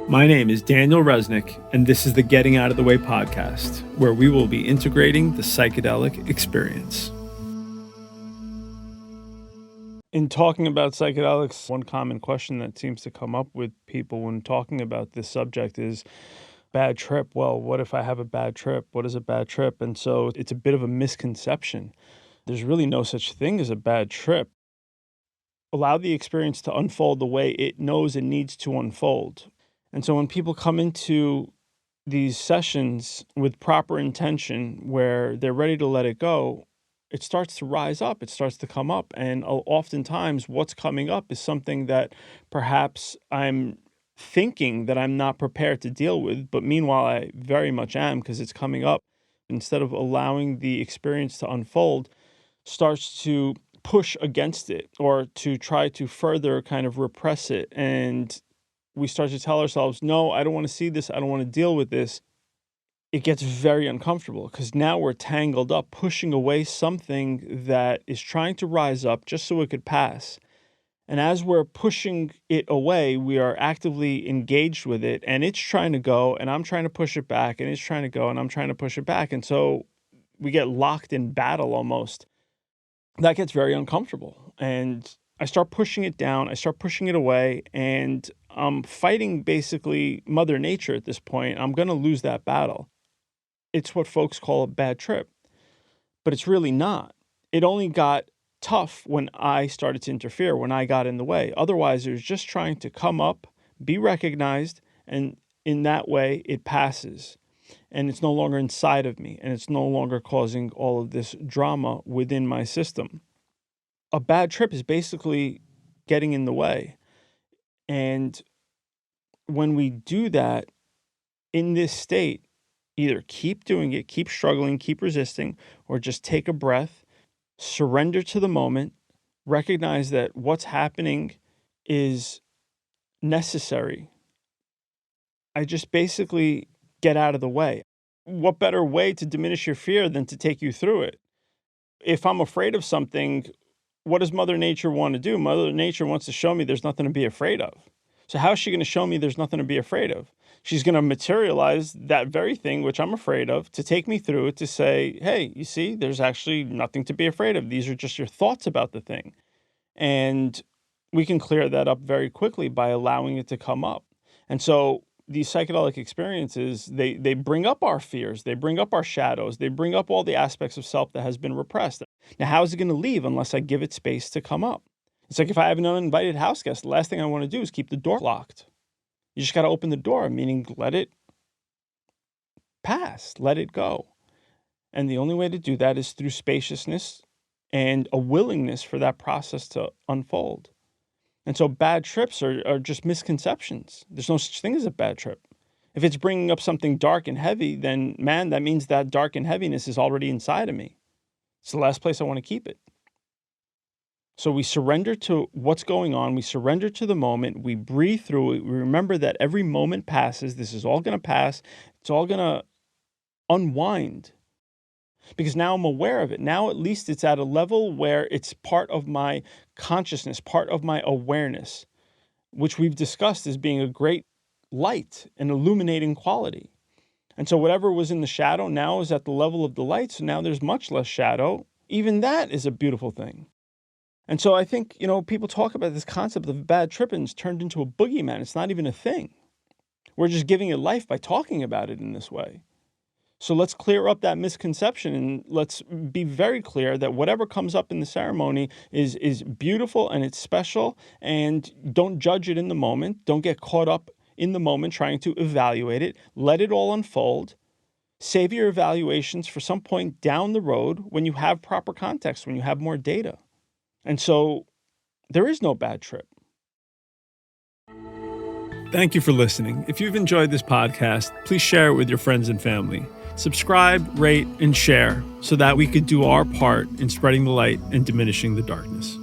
My name is Daniel Reznik, and this is the Getting Out of the Way podcast, where we will be integrating the psychedelic experience. In talking about psychedelics, one common question that seems to come up with people when talking about this subject is bad trip. Well, what if I have a bad trip? What is a bad trip? And so it's a bit of a misconception. There's really no such thing as a bad trip. Allow the experience to unfold the way it knows it needs to unfold. And so when people come into these sessions with proper intention, where they're ready to let it go, it starts to rise up, it starts to come up. And oftentimes what's coming up is something that perhaps I'm thinking that I'm not prepared to deal with, but meanwhile I very much am, because it's coming up. Instead of allowing the experience to unfold, starts to push against it or to try to further kind of repress it. And we start to tell ourselves, no, I don't want to see this. I don't want to deal with this. It gets very uncomfortable because now we're tangled up, pushing away something that is trying to rise up just so it could pass. And as we're pushing it away, we are actively engaged with it, and it's trying to go, and I'm trying to push it back, and it's trying to go, and I'm trying to push it back. And so we get locked in battle almost. That gets very uncomfortable. And I start pushing it down, I start pushing it away, and I'm fighting basically Mother Nature at this point. I'm going to lose that battle. It's what folks call a bad trip, but it's really not. It only got tough when I started to interfere, when I got in the way. Otherwise, it was just trying to come up, be recognized, and in that way, it passes. And it's no longer inside of me, and it's no longer causing all of this drama within my system. A bad trip is basically getting in the way. And when we do that in this state, either keep doing it, keep struggling, keep resisting, or just take a breath, surrender to the moment, recognize that what's happening is necessary. I just basically get out of the way. What better way to diminish your fear than to take you through it? If I'm afraid of something, what does Mother Nature want to do? Mother Nature wants to show me there's nothing to be afraid of. So how is she going to show me there's nothing to be afraid of? She's going to materialize that very thing which I'm afraid of to take me through it, to say, hey, you see, there's actually nothing to be afraid of. These are just your thoughts about the thing. And we can clear that up very quickly by allowing it to come up. And so these psychedelic experiences, they bring up our fears, they bring up our shadows, they bring up all the aspects of self that has been repressed. Now, how is it going to leave unless I give it space to come up? It's like if I have an uninvited house guest, the last thing I want to do is keep the door locked. You just got to open the door, meaning let it pass, let it go. And the only way to do that is through spaciousness and a willingness for that process to unfold. And so bad trips are just misconceptions. There's no such thing as a bad trip. If it's bringing up something dark and heavy, then, man, that means that dark and heaviness is already inside of me. It's the last place I want to keep it. So we surrender to what's going on. We surrender to the moment. We breathe through it. We remember that every moment passes. This is all going to pass. It's all going to unwind. Because now I'm aware of it. Now at least it's at a level where it's part of my consciousness, part of my awareness, which we've discussed as being a great light, an illuminating quality. And so whatever was in the shadow now is at the level of the light. So now there's much less shadow. Even that is a beautiful thing. And so I think, people talk about this concept of bad trip and it's turned into a boogeyman. It's not even a thing. We're just giving it life by talking about it in this way. So let's clear up that misconception, and let's be very clear that whatever comes up in the ceremony is beautiful and it's special, and don't judge it in the moment. Don't get caught up in the moment trying to evaluate it. Let it all unfold. Save your evaluations for some point down the road when you have proper context, when you have more data. And so there is no bad trip. Thank you for listening. If you've enjoyed this podcast, please share it with your friends and family. Subscribe, rate, and share so that we could do our part in spreading the light and diminishing the darkness.